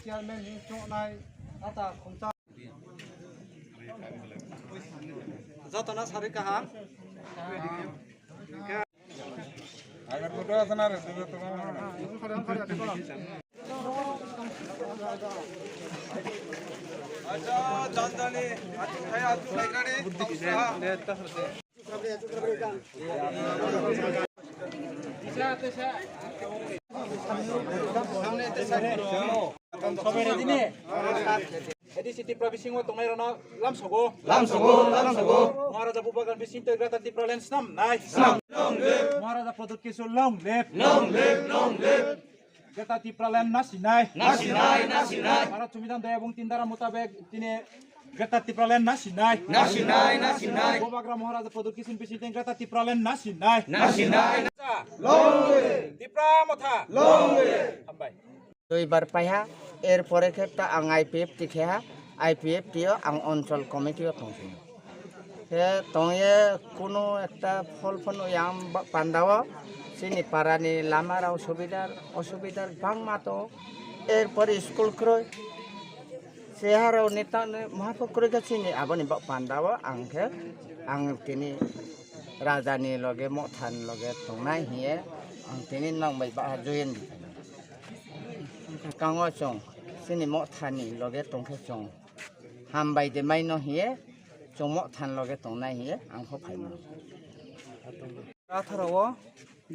chairman ni chonai ata khongcha jatona sari kaham agar photo asana re to acha janjani thaya atu laigane City Province mo tungay rana lamsogo Maharaja Bubagan Bising Tegrata di Province nam nice Maharaja Produk Kisul long live Gata di Province nasinai Para Sumidan Daya Bung Tindara Mutabek tine Gata di Province nasinai Bubagra Maharaja Produk Kisul Bising Tegrata di Province nasinai long live di Pramotha long live Hambai দুইবার পাইহা এরপরে ক্ষেত্রে আং IPF টিখেহা IPF টিও আং অঞ্চল কমিটিও থাকছে সে তয়ে কোনো একটা ফল ফল ইয়াম পান্ডাও সিনি পাড়ানি লামার অসুবিধার বাংমাতো এরপরে স্কুল ক্রয় সেহারাও নেতা মহাপক্রয় গেছিনি আবনি পান্ডাও আংকে আং তিনি রাজানি লগে মথান লগে তংনাই হিয়ে আং তিনি নাংবাই বা join Kangwa chong, sini mo thani loge tongke chong, hambai de mai no hiye, chong mo than loge tong nai hiye, angko phai mo. আঠারো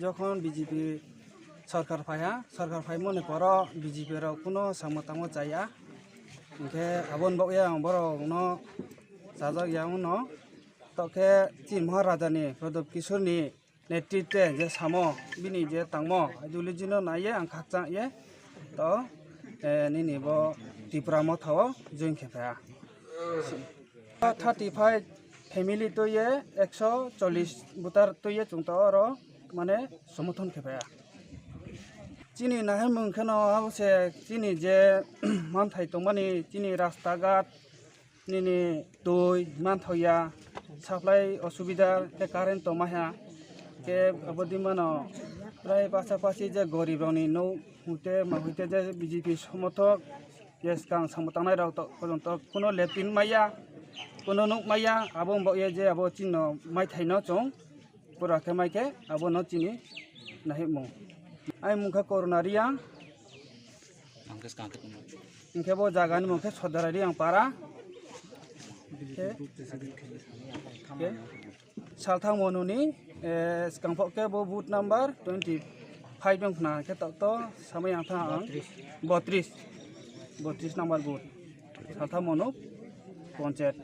যখন বিজেপি সরকার ফাই মনে করো বিজেপির কোনো সামতাম চাইয়া ইনকে আবন বয়া বড় উনো সাজক ইয়া উনো তকে চীন মহারাজানি প্রদীপ কিশোরনি নেতৃত্বে যে সামো বিনি যে তাংমো আইদুলি জিনো নাইয়ে আং খাকচা ইয়ে তো নিনি ব ত্রিপুরা মথাও জয়েন খেফা 35 ফ্যামিলি তো ইয়ে 140 বুতার তো ইয়ে চুংতো আর মানে সমর্থন খেফা চিনি নাহে মুখেনো সে চিনি যে মান থাইতো মানে চিনি রাস্তাঘাট নিনি দই মান থইয়া সাপ্লাই অসুবিধা কারেন্ট তো মাহা কে অবধি মানো প্রায় পাশাপাশি যে গরিব রনি নৌ হুতে মাহুতে যে বিজেপি সমর্থক yes kang samutang nai rau to pojont kono lepin maya kono nuk maya abo mbok je abo chino mai thaino chong pura ke mai ke abo no chini nahi mo ai mukha corona riang angkes kangke ingke bo jaga ni mukhe sodara riang para ke salthang monuni skangphok ke bo boot number 25 jong na ke to samay ang tha 32 number booth সাথা মনো পঞ্চায়েত